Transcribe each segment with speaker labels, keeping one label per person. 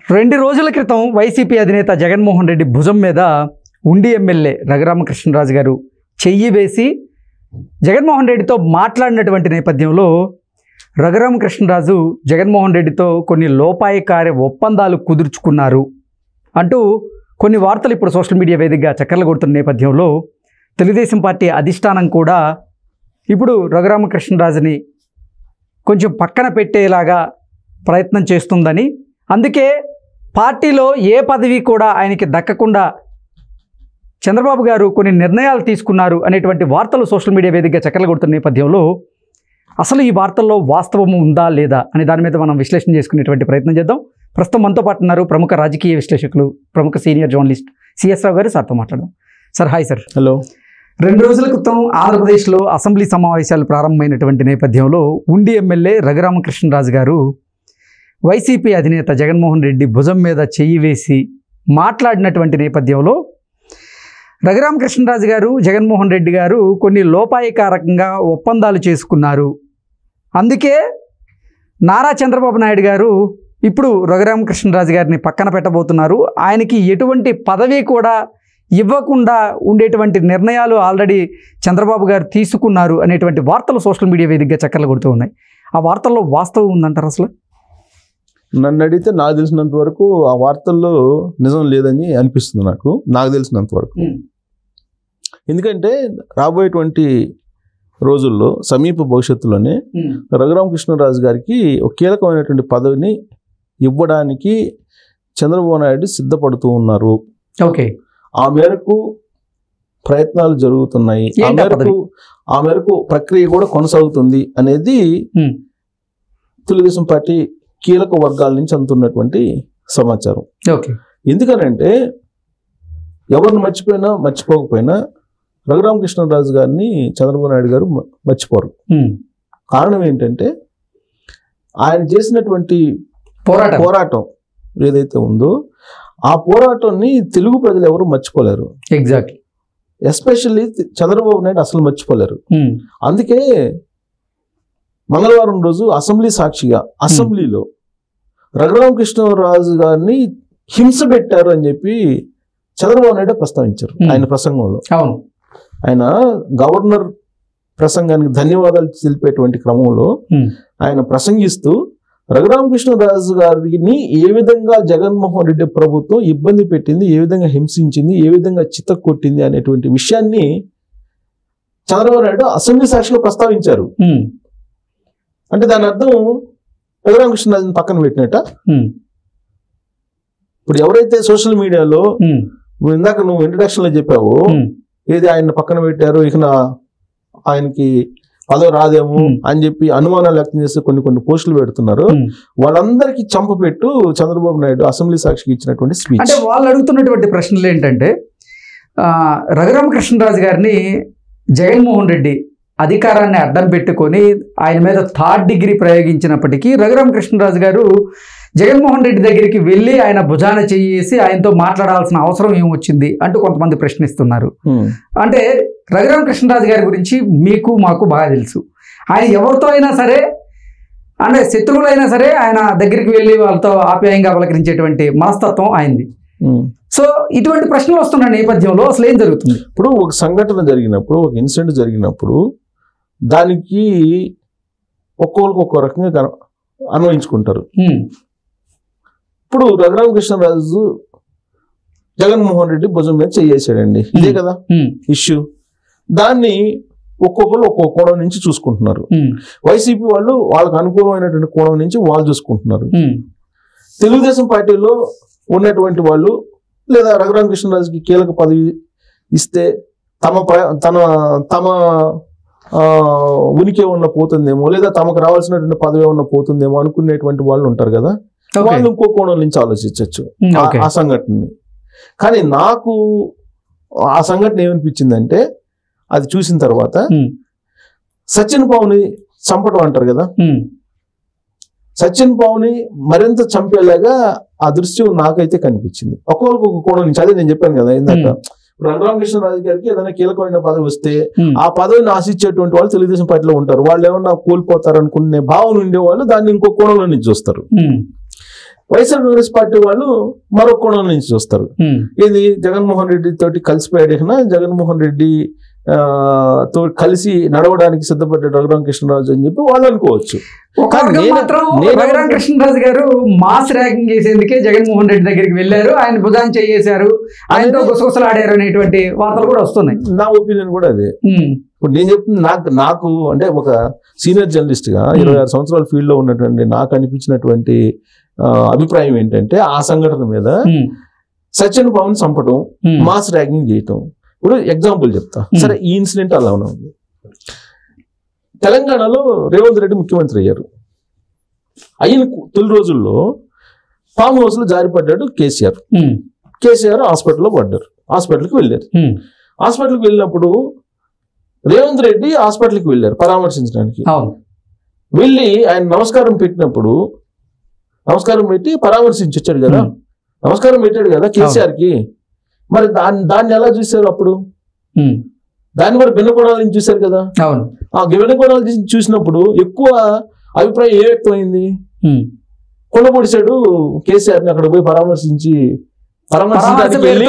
Speaker 1: 2 రోజుల క్రితం వైసీపీ అధినేత జగన్మోహన్ రెడ్డి భుజం మీద ఉండి ఎమ్మెల్యే రఘురామకృష్ణరాజు గారు చెయ్యి వేసి జగన్మోహన్ రెడ్డితో మాట్లాడినటువంటి నేపథ్యంలో రఘురామకృష్ణరాజు జగన్మోహన్ రెడ్డితో కొన్ని లోపాయకారి ఒప్పందాలు కుదుర్చుకున్నారు అంటూ కొన్ని వార్తలు ఇప్పుడు సోషల్ మీడియా వేదికగా చక్కర్లు కొడుతున్న నేపథ్యంలో తెలుగుదేశం పార్టీ అధిష్టానం కూడా ఇప్పుడు రఘురామకృష్ణరాజుని కొంచెం పక్కన పెట్టేలాగా ప్రయత్నం చేస్తుందని, అందుకే పార్టీలో ఏ పదవి కూడా ఆయనకి దక్కకుండా చంద్రబాబు గారు కొన్ని నిర్ణయాలు తీసుకున్నారు అనేటువంటి వార్తలు సోషల్ మీడియా వేదికగా చక్కర్లు కొడుతున్న నేపథ్యంలో అసలు ఈ వార్తల్లో వాస్తవము ఉందా లేదా అనే దాని మీద మనం విశ్లేషణ చేసుకునేటువంటి ప్రయత్నం చేద్దాం. ప్రస్తుతం మనతో పాటు ఉన్నారు ప్రముఖ రాజకీయ విశ్లేషకులు, ప్రముఖ సీనియర్ జర్నలిస్ట్ సిఎస్ రావు గారు. సార్తో మాట్లాడదాం. Sir hi sir.
Speaker 2: హలో.
Speaker 1: 2 రోజుల క్రితం ఆంధ్రప్రదేశ్లో అసెంబ్లీ సమావేశాలు ప్రారంభమైనటువంటి నేపథ్యంలో ఉండి ఎమ్మెల్యే రఘురామకృష్ణరాజు గారు వైసీపీ అధినేత జగన్మోహన్ రెడ్డి భుజం మీద చెయ్యి వేసి మాట్లాడినటువంటి నేపథ్యంలో రఘురామకృష్ణరాజు గారు జగన్మోహన్ రెడ్డి గారు కొన్ని లోపాయకారకంగా ఒప్పందాలు చేసుకున్నారు. అందుకే నారా చంద్రబాబు నాయుడు గారు ఇప్పుడు రఘురామకృష్ణరాజు గారిని పక్కన పెట్టబోతున్నారు. ఆయనకి ఎటువంటి పదవి కూడా ఇవ్వకుండా ఉండేటువంటి నిర్ణయాలు ఆల్రెడీ చంద్రబాబు గారు తీసుకున్నారు అనేటువంటి వార్తలు సోషల్ మీడియా వేదికగా చక్కర్లు కొడుతూ ఉన్నాయి. ఆ వార్తల్లో వాస్తవం ఉందంటారు? అసలు
Speaker 2: నన్ను అడిగితే నాకు తెలిసినంత వరకు ఆ వార్తల్లో నిజం లేదని అనిపిస్తుంది నాకు తెలిసినంత వరకు. ఎందుకంటే రాబోయేటువంటి రోజుల్లో సమీప భవిష్యత్తులోనే రఘురామకృష్ణరాజు గారికి ఒక కీలకమైనటువంటి పదవిని ఇవ్వడానికి చంద్రబాబు నాయుడు సిద్ధపడుతూ ఉన్నారు.
Speaker 1: ఓకే,
Speaker 2: ఆ మేరకు ప్రయత్నాలు జరుగుతున్నాయి. ఆ మేరకు ప్రక్రియ కూడా కొనసాగుతుంది అనేది తెలుగుదేశం పార్టీ కీలక వర్గాల నుంచి అందుతున్నటువంటి సమాచారం. ఎందుకనంటే ఎవరిని మర్చిపోకపోయినా రఘురామకృష్ణరాజు గారిని చంద్రబాబు నాయుడు గారు మర్చిపోరు. కారణం ఏంటంటే ఆయన చేసినటువంటి పోరాటం ఏదైతే ఉందో ఆ పోరాటాన్ని తెలుగు ప్రజలు ఎవరు మర్చిపోలేరు.
Speaker 1: ఎగ్జాక్ట్లీ,
Speaker 2: ఎస్పెషల్లీ చంద్రబాబు నాయుడు అసలు మర్చిపోలేరు. అందుకే మంగళవారం రోజు అసెంబ్లీ సాక్షిగా అసెంబ్లీలో రఘురామకృష్ణరాజు గారిని హింస పెట్టారు అని చెప్పి చంద్రబాబు నాయుడు ప్రస్తావించారు ఆయన ప్రసంగంలో. ఆయన గవర్నర్ ప్రసంగానికి ధన్యవాదాలు తెలిపేటువంటి క్రమంలో ఆయన ప్రసంగిస్తూ రఘురామకృష్ణరాజు గారిని ఏ విధంగా జగన్మోహన్ రెడ్డి ప్రభుత్వం ఇబ్బంది పెట్టింది, ఏ విధంగా హింసించింది, ఏ విధంగా చితక్కొట్టింది అనేటువంటి విషయాన్ని చంద్రబాబు నాయుడు అసెంబ్లీ సాక్షిలో ప్రస్తావించారు. అంటే దాని అర్థం రఘురామకృష్ణరాజుని పక్కన పెట్టినట్ట. ఇప్పుడు ఎవరైతే సోషల్ మీడియాలో ఇందాక నువ్వు ఇంట్రడక్షన్ లో చెప్పావో ఏది ఆయన పక్కన పెట్టారు, ఇక ఆయనకి పదవి రాదేమో అని చెప్పి అనుమానాలు వ్యక్తం చేస్తే కొన్ని పోస్టులు పెడుతున్నారు. వాళ్ళందరికీ చంపపెట్టు చంద్రబాబు నాయుడు అసెంబ్లీ సాక్షికి ఇచ్చినటువంటి స్పీచ్.
Speaker 1: అంటే వాళ్ళు అడుగుతున్నటువంటి ప్రశ్నలు ఏంటంటే, రఘురామకృష్ణరాజు గారిని జగన్మోహన్ రెడ్డి అధికారాన్ని అడ్డం పెట్టుకొని ఆయన మీద 3rd డిగ్రీ ప్రయోగించినప్పటికీ రఘురామకృష్ణరాజు గారు జగన్మోహన్ రెడ్డి దగ్గరికి వెళ్ళి ఆయన భుజాన చేసి ఆయనతో మాట్లాడాల్సిన అవసరం ఏమొచ్చింది అంటూ కొంతమంది ప్రశ్నిస్తున్నారు. అంటే రఘురామకృష్ణరాజు గారి గురించి మీకు మాకు బాగా తెలుసు. ఆయన ఎవరితో అయినా సరే, అంటే శత్రువులైనా సరే ఆయన దగ్గరికి వెళ్ళి వాళ్ళతో ఆప్యాయంగా పలకరించేటువంటి మనస్తత్వం ఆయనది. సో ఇటువంటి ప్రశ్నలు వస్తున్న నేపథ్యంలో అసలు ఏం జరుగుతుంది?
Speaker 2: ఇప్పుడు ఒక సంఘటన జరిగినప్పుడు, ఒక ఇన్సిడెంట్ జరిగినప్పుడు దానికి ఒక్కొక్కరికి ఒక్కో రకంగా అన్వయించుకుంటారు. ఇప్పుడు రఘురామకృష్ణరాజు జగన్మోహన్ రెడ్డి భుజం మీద చేసాడండి, ఇదే కదా ఇష్యూ. దాన్ని ఒక్కొక్కరు ఒక్కొక్క కోణం నుంచి చూసుకుంటున్నారు. వైసీపీ వాళ్ళు వాళ్ళకు అనుకూలమైనటువంటి కోణం నుంచి వాళ్ళు చూసుకుంటున్నారు. తెలుగుదేశం పార్టీలో ఉన్నటువంటి వాళ్ళు లేదా రఘురామకృష్ణరాజుకి కీలక పదవి ఇస్తే తమ ఉనికి ఏమన్నా పోతుందేమో, లేదా తమకు రావాల్సినటువంటి పదవి ఏమన్నా పోతుందేమో అనుకునేటువంటి వాళ్ళు ఉంటారు కదా, వాళ్ళు ఇంకో కోణం నుంచి ఆలోచించవచ్చు ఆ సంఘటనని. కానీ నాకు ఆ సంఘటన ఏమనిపించిందంటే, అది చూసిన తర్వాత సచిన్ పావుని చంపడం అంటారు కదా, సచిన్ పావుని మరింత చంపేలాగా ఆ దృశ్యం నాకైతే కనిపించింది. ఒక్కొక్కరికి ఒక కోణం నుంచి. అదే నేను చెప్పాను కదా ఇందాక, రఘురామకృష్ణరాజు గారికి ఏదైనా కీలకమైన పదవి వస్తే ఆ పదవిని ఆశించేటువంటి వాళ్ళు తెలుగుదేశం పార్టీలో ఉంటారు. వాళ్ళు ఏమన్నా కోల్పోతారు అనుకునే భావన ఉండేవాళ్ళు దాన్ని ఇంకో కోణంలో నుంచి చూస్తారు. వైఎస్ఆర్ కాంగ్రెస్ పార్టీ వాళ్ళు మరో కోణం నుంచి చూస్తారు. ఇది జగన్మోహన్ రెడ్డి తోటి కలిసిపోయాడు, జగన్మోహన్ రెడ్డి తో కలిసి నడవడానికి సిద్ధపడ్డ రఘురామకృష్ణరాజు అని చెప్పి వాళ్ళు అనుకోవచ్చు.
Speaker 1: రఘురామకృష్ణరాజు గారు మాస్ ర్యాగింగ్ చేసేందుకే జగన్మోహన్ రెడ్డి దగ్గరికి వెళ్ళారు, ఆయన భుజాన్ని చేసేశారు, ఆయనతో గుసగుసలాడారు అనేటువంటి వార్తలు కూడా వస్తున్నాయి.
Speaker 2: నా ఒపీనియన్ కూడా అదే. ఇప్పుడు నేను చెప్తుంది నాకు అంటే ఒక సీనియర్ జర్నలిస్ట్ గా 26 సంవత్సరాల ఫీల్డ్ లో ఉన్నటువంటి నాకు అనిపించినటువంటి అభిప్రాయం ఏంటంటే ఆ సంఘటన మీద సచిన్ పవన్ చంపడం, మాస్ ర్యాగింగ్ చేయటం. ఇప్పుడు ఎగ్జాంపుల్ చెప్తా. సరే, ఈ ఇన్సిడెంట్ అలా ఉంది. తెలంగాణలో రేవంత్ రెడ్డి ముఖ్యమంత్రి అయ్యారు. అయిన తొలి రోజుల్లో ఫామ్ హౌస్ లో జారిపడ్డాడు కేసీఆర్ హాస్పిటల్లో పడ్డారు. హాస్పిటల్కి వెళ్ళారు. హాస్పిటల్కి వెళ్ళినప్పుడు రేవంత్ రెడ్డి హాస్పిటల్కి వెళ్ళారు పరామర్శించడానికి. వెళ్ళి ఆయన నమస్కారం పెట్టినప్పుడు నమస్కారం పెట్టి పరామర్శించి వచ్చాడు కదా, నమస్కారం పెట్టాడు కదా కేసీఆర్కి. మరి దాన్ని ఎలా చూశారు అప్పుడు? దాన్ని కూడా భిన్నకోణాల నుంచి చూశారు కదా. ఆ భిన్నకోణాల నుంచి చూసినప్పుడు ఎక్కువ అభిప్రాయం ఏ వ్యక్తమైంది? కొల్లబొడిచాడు కేసీఆర్ని అక్కడ పోయి పరామర్శించడానికి వెళ్ళి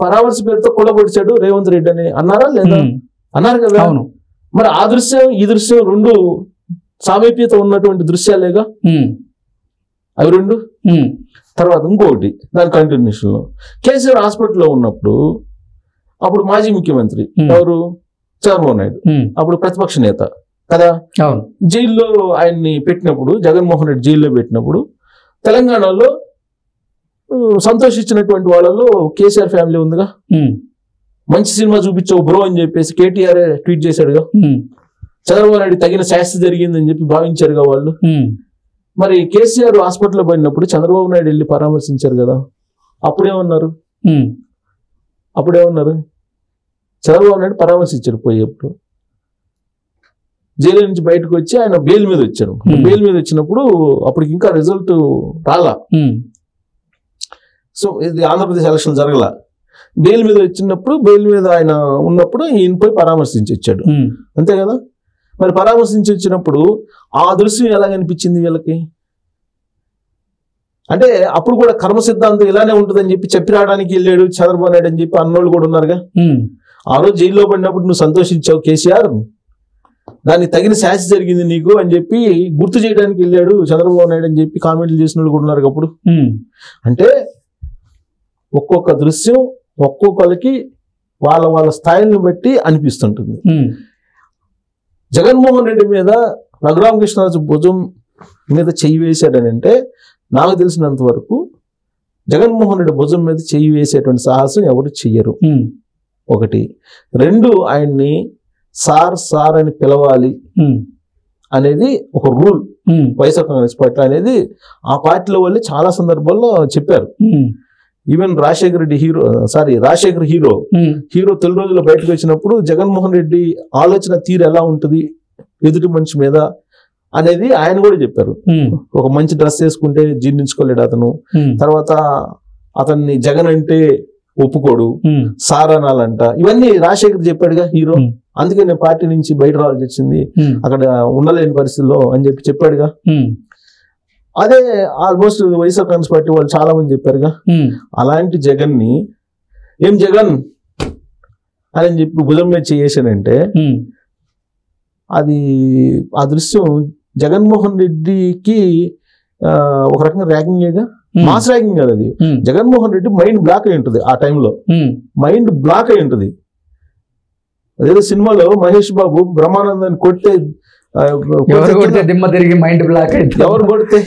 Speaker 2: పరామర్శ పేరుతో కొల్లబొడిచాడు రేవంత్ రెడ్డి అని అన్నారా లేదా? అన్నారు కదా. మరి ఆ దృశ్యం ఈ దృశ్యం రెండు సామీప్యత ఉన్నటువంటి దృశ్యాలేగా అవి రెండు. తర్వాత ఇంకొకటి దాని కంటిన్యూషన్ లో కేసీఆర్ హాస్పిటల్లో ఉన్నప్పుడు అప్పుడు మాజీ ముఖ్యమంత్రి ఎవరు? చంద్రబాబు నాయుడు, అప్పుడు ప్రతిపక్ష నేత కదా. జైల్లో ఆయన్ని పెట్టినప్పుడు, జగన్మోహన్ రెడ్డి జైల్లో పెట్టినప్పుడు తెలంగాణలో సంతోషించినటువంటి వాళ్ళలో కేసీఆర్ ఫ్యామిలీ ఉందిగా. మంచి సినిమా చూపించావు బ్రో అని చెప్పేసి కేటీఆర్ ట్వీట్ చేశాడుగా. చంద్రబాబు నాయుడు తగిన శాస్తి జరిగిందని చెప్పి భావించారుగా వాళ్ళు. మరి కేసీఆర్ హాస్పిటల్లో పడినప్పుడు చంద్రబాబు నాయుడు వెళ్ళి పరామర్శించారు కదా. అప్పుడేమన్నారు? చంద్రబాబు నాయుడు పరామర్శించారు పోయేప్పుడు. జైలు నుంచి బయటకు వచ్చి ఆయన బెయిల్ మీద వచ్చారు. బెయిల్ మీద వచ్చినప్పుడు అప్పటికి ఇంకా రిజల్ట్ రాలా. సో ఇది ఆంధ్రప్రదేశ్ ఎలక్షన్ జరగల. బెయిల్ మీద వచ్చినప్పుడు, బెయిల్ మీద ఆయన ఉన్నప్పుడు ఈయన పోయి పరామర్శించి వచ్చాడు, అంతే కదా. మరి పరామర్శించి వచ్చినప్పుడు ఆ దృశ్యం ఎలా కనిపించింది వీళ్ళకి? అంటే అప్పుడు కూడా కర్మ సిద్ధాంతం ఇలానే ఉంటుందని చెప్పి రావడానికి వెళ్ళాడు చంద్రబాబు నాయుడు అని చెప్పి అన్నోళ్ళు కూడా ఉన్నారుగా. ఆ రోజు జైల్లో పడినప్పుడు నువ్వు సంతోషించావు కేసీఆర్, దానికి తగిన శాస్తి జరిగింది నీకు అని చెప్పి గుర్తు చేయడానికి వెళ్ళాడు చంద్రబాబు నాయుడు అని చెప్పి కామెంట్లు చేసిన వాళ్ళు కూడా ఉన్నారు అప్పుడు. అంటే ఒక్కొక్క దృశ్యం ఒక్కొక్కరికి వాళ్ళ స్థాయిని బట్టి అనిపిస్తుంటుంది. జగన్మోహన్ రెడ్డి మీద రఘురామకృష్ణరాజు భుజం మీద చెయ్యి వేశాడని అంటే నాకు తెలిసినంత వరకు జగన్మోహన్ రెడ్డి భుజం మీద చెయ్యి వేసేటువంటి సాహసం ఎవరు చెయ్యరు. ఒకటి. రెండు, ఆయన్ని సార్ అని పిలవాలి అనేది ఒక రూల్ వైఎస్ఆర్ కాంగ్రెస్ పార్టీ అనేది. ఆ పార్టీలో వాళ్ళు చాలా సందర్భాల్లో చెప్పారు. ఈవెన్ రాజశేఖర హీరో తొలి రోజుల్లో బయటకు వచ్చినప్పుడు జగన్మోహన్ రెడ్డి ఆలోచన తీరు ఎలా ఉంటుంది ఎదుటి మనిషి మీద అనేది ఆయన కూడా చెప్పారు. ఒక మంచి డ్రెస్ వేసుకుంటే జీర్ణించుకోలేడు అతను, తర్వాత అతన్ని జగన్ అంటే ఒప్పుకోడు, సార్ అనాలంట, ఇవన్నీ రాజశేఖర్ చెప్పాడుగా హీరో. అందుకే నేను పార్టీ నుంచి బయట రావాల్సి వచ్చింది, అక్కడ ఉండలేని పరిస్థితుల్లో అని చెప్పాడుగా. అదే ఆల్మోస్ట్ వైఎస్ఆర్ కాంగ్రెస్ పార్టీ వాళ్ళు చాలా మంది చెప్పారుగా. అలాంటి జగన్ ని ఏం జగన్ అని చెప్పి భుజం మీద చేసానంటే అది ఆ దృశ్యం జగన్మోహన్ రెడ్డికి ఒక రకంగా ర్యాగింగేగా, మాస్ ర్యాగింగ్ కదా అది. జగన్మోహన్ రెడ్డి మైండ్ బ్లాక్ అయి ఉంటుంది ఆ టైంలో, మైండ్ బ్లాక్ అయి ఉంటుంది. అదేదో సినిమాలో మహేష్ బాబు బ్రహ్మానందాన్ని కొడితే
Speaker 1: దిమ్మ తిరిగి మైండ్ బ్లాక్ అయితే,
Speaker 2: ఎవరు కొడితే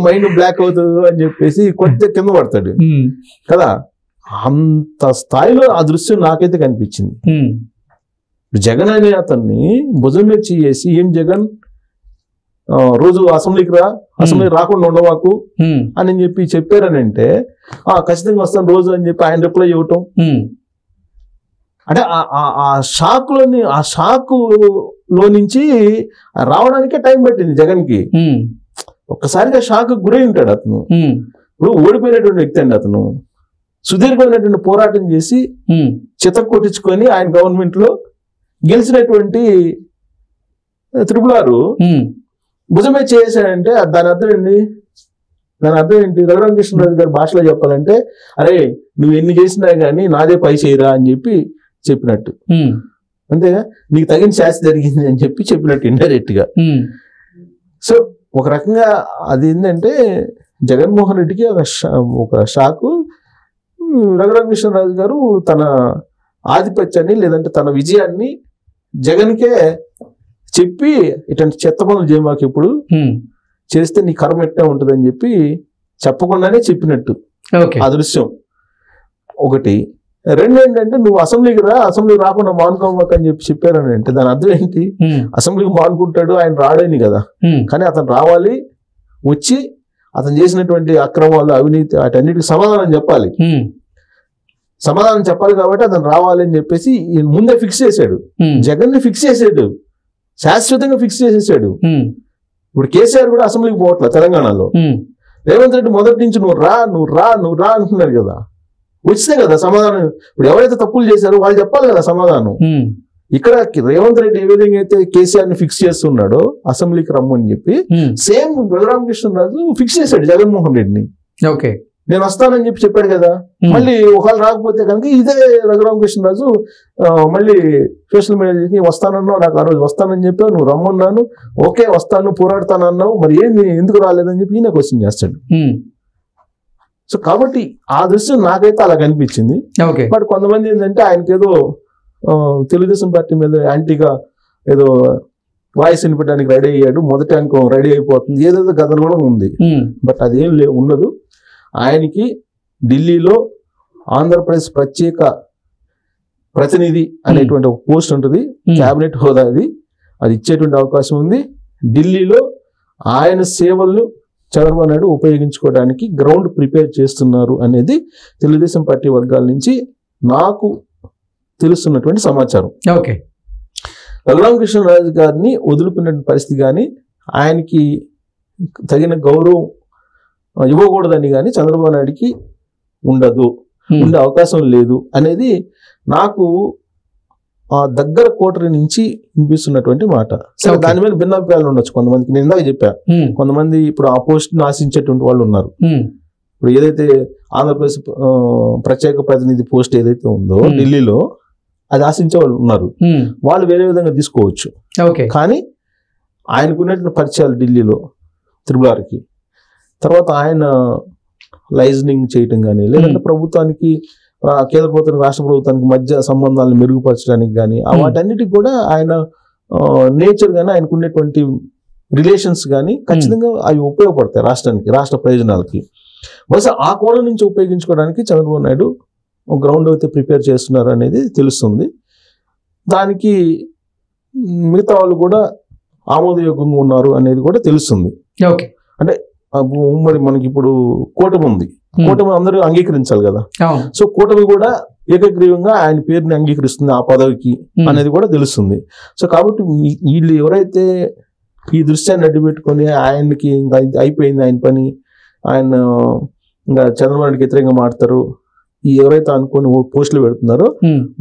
Speaker 2: మైండ్ బ్లాక్ అవుతుంది అని చెప్పేసి కొడితే కింద పడతాడు కదా. అంత స్థాయిలో ఆ దృశ్యం నాకైతే కనిపించింది. జగన్ అనే అతన్ని భుజం మీద చేసి ఏం జగన్ రోజు అసెంబ్లీకి అసెంబ్లీ రాకుండా ఉండవాకు అని చెప్పి చెప్పారని అంటే ఖచ్చితంగా వస్తాను రోజు అని చెప్పి ఆయన రిప్లై ఇవ్వటం. అంటే ఆ షాకులో నుంచి రావడానికే టైం పట్టింది జగన్ కి. ఒక్కసారిగా షాక్ గురై ఉంటాడు అతను. ఇప్పుడు ఓడిపోయినటువంటి వ్యక్తి అండి అతను. సుదీర్ఘమైనటువంటి పోరాటం చేసి చితక్ కొట్టించుకొని ఆయన గవర్నమెంట్ లో గెలిచినటువంటి 666 భుజమే చేసాడంటే దాని అర్థం ఏంటి? రఘురామకృష్ణరాజు గారి భాషలో చెప్పాలంటే, అరే నువ్వు ఎన్ని చేసినా గానీ నాదే పై చేయరా అని చెప్పినట్టు. అంతేగా, నీకు తగిన శాస్తి జరిగింది అని చెప్పినట్టు ఇండైరెక్ట్ గా. సో ఒక రకంగా అది ఏంటంటే జగన్మోహన్ రెడ్డికి ఒక షాకు. రఘురామకృష్ణరాజు గారు తన ఆధిపత్యాన్ని లేదంటే తన విజయాన్ని జగన్కే చెప్పి, ఇట్లాంటి చెత్త పనులు చేయమాకు, ఇప్పుడు చేస్తే నీ కర్మ ఎట్టే ఉంటుంది అని చెప్పకుండానే చెప్పినట్టు ఆ దృశ్యం ఒకటి. రెండు ఏంటంటే, నువ్వు అసెంబ్లీకి రాకుండా మానుకోమాక అని చెప్పారని అంటే దాని అర్థం ఏంటి? అసెంబ్లీకి మానుకుంటాడు, ఆయన రాడని కదా. కానీ అతను రావాలి, వచ్చి అతను చేసినటువంటి అక్రమాలు, అవినీతి, వాటన్నిటికి సమాధానం చెప్పాలి. కాబట్టి అతను రావాలి అని చెప్పేసి ముందే ఫిక్స్ చేశాడు. జగన్ ని ఫిక్స్ చేసాడు, శాశ్వతంగా ఫిక్స్ చేసేసాడు. ఇప్పుడు కేసీఆర్ కూడా అసెంబ్లీకి పోవట్లే తెలంగాణలో. రేవంత్ రెడ్డి మొదటి నుంచి నువ్వు రా అంటున్నారు కదా, వచ్చితే కదా సమాధానం. ఇప్పుడు ఎవరైతే తప్పులు చేశారో వాళ్ళు చెప్పాలి కదా సమాధానం. ఇక్కడ రేవంత్ రెడ్డి ఏ విధంగా అయితే కేసీఆర్ ని ఫిక్స్ చేస్తున్నాడో అసెంబ్లీకి రమ్మని చెప్పి, సేమ్ రఘురామకృష్ణరాజు ఫిక్స్ చేశాడు జగన్మోహన్ రెడ్డిని.
Speaker 1: ఓకే,
Speaker 2: నేను వస్తానని చెప్పాడు కదా. మళ్ళీ ఒకవేళ రాకపోతే కనుక ఇదే రఘురామకృష్ణరాజు మళ్ళీ సోషల్ మీడియా వస్తానన్నావు, నాకు ఆ రోజు వస్తానని చెప్పావు, నువ్వు రమ్మన్నాను, ఓకే వస్తాను, పోరాడతాను అన్నావు, మరి ఏంది ఎందుకు రాలేదని చెప్పి ఈయన క్వశ్చన్ చేస్తాడు. సో కాబట్టి ఆ దృశ్యం నాకైతే అలా కనిపించింది. బట్ కొంతమంది ఏంటంటే ఆయనకేదో తెలుగుదేశం పార్టీ మీద యాంటీగా ఏదో వాయిస్ వినిపించడానికి రెడీ అయ్యాడు, మొదటి అంకం రెడీ అయిపోతుంది, ఏదేదో గదలు ఉంది. బట్ అదేం ఉండదు. ఆయనకి ఢిల్లీలో ఆంధ్రప్రదేశ్ ప్రత్యేక ప్రతినిధి అనేటువంటి ఒక పోస్ట్ ఉంటుంది, క్యాబినెట్ హోదా, అది ఇచ్చేటువంటి అవకాశం ఉంది. ఢిల్లీలో ఆయన సేవలను చంద్రబాబు నాయుడు ఉపయోగించుకోవడానికి గ్రౌండ్ ప్రిపేర్ చేస్తున్నారు అనేది తెలుగుదేశం పార్టీ వర్గాల నుంచి నాకు తెలుస్తున్నటువంటి సమాచారం.
Speaker 1: ఓకే,
Speaker 2: రఘురామకృష్ణరాజు గారిని వదులుకునే పరిస్థితి కానీ, ఆయనకి తగిన గౌరవం ఇవ్వకూడదని కానీ చంద్రబాబు నాయుడికి ఉండే అవకాశం లేదు అనేది నాకు ఆ దగ్గర కోటరి నుంచి వినిపిస్తున్నటువంటి మాట. సరే, దాని మీద భిన్నాభిప్రాయాలు ఉండొచ్చు కొంతమందికి. నేను ఇందాక చెప్పా, కొంతమంది ఇప్పుడు ఆ పోస్ట్ ని ఆశించేటువంటి వాళ్ళు ఉన్నారు. ఇప్పుడు ఏదైతే ఆంధ్రప్రదేశ్ ప్రత్యేక ప్రతినిధి పోస్ట్ ఏదైతే ఉందో ఢిల్లీలో, అది ఆశించే వాళ్ళు ఉన్నారు. వాళ్ళు వేరే విధంగా తీసుకోవచ్చు. కానీ ఆయనకున్నటువంటి పరిచయాలు ఢిల్లీలో త్రిపులార్కి, తర్వాత ఆయన లైజనింగ్ చేయటం కానీ, లేదంటే ప్రభుత్వానికి కేంద్ర ప్రభుత్వానికి రాష్ట్ర ప్రభుత్వానికి మధ్య సంబంధాలను మెరుగుపరచడానికి కానీ, వాటన్నిటికి కూడా ఆయన నేచర్ కానీ, ఆయనకు ఉండేటువంటి రిలేషన్స్ కానీ ఖచ్చితంగా అవి ఉపయోగపడతాయి రాష్ట్రానికి, రాష్ట్ర ప్రయోజనాలకి. బహుశా ఆ కోణం నుంచి ఉపయోగించుకోవడానికి చంద్రబాబు నాయుడు గ్రౌండ్ అయితే ప్రిపేర్ చేస్తున్నారు అనేది తెలుస్తుంది. దానికి మిగతా వాళ్ళు కూడా ఆమోదయోగ్యంగా ఉన్నారు అనేది కూడా తెలుస్తుంది. అంటే మరి మనకి ఇప్పుడు కూటమి ఉంది, కూటమి అందరూ అంగీకరించాలి కదా. సో కూటమి కూడా ఏకగ్రీవంగా ఆయన పేరుని అంగీకరిస్తుంది ఆ పదవికి అనేది కూడా తెలుస్తుంది. సో కాబట్టి వీళ్ళు ఎవరైతే ఈ దృశ్యాన్ని అడ్డు పెట్టుకొని ఆయనకి ఇంకా అయిపోయింది ఆయన పని, ఆయన ఇంకా చంద్రబాబు నాయుడుకి వ్యతిరేకంగా మాడతారు, ఎవరైతే అనుకుని పోస్టులు పెడుతున్నారో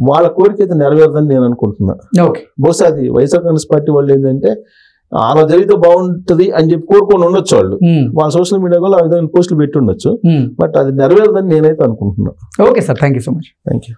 Speaker 2: వాళ్ళ కోరిక అయితే నెరవేరదని నేను అనుకుంటున్నా. బహుశా అది వైఎస్ఆర్ కాంగ్రెస్ పార్టీ వాళ్ళు ఏంటంటే అలా జరిగితే బాగుంటది అని చెప్పి కోరుకొని ఉండొచ్చు వాళ్ళు, వాళ్ళ సోషల్ మీడియా కూడా ఆ విధంగా పోస్టులు పెట్టి ఉండొచ్చు. బట్ అది నెరవేరదని నేనైతే అనుకుంటున్నా.
Speaker 1: Okay sir, thank you so much.
Speaker 2: Thank you.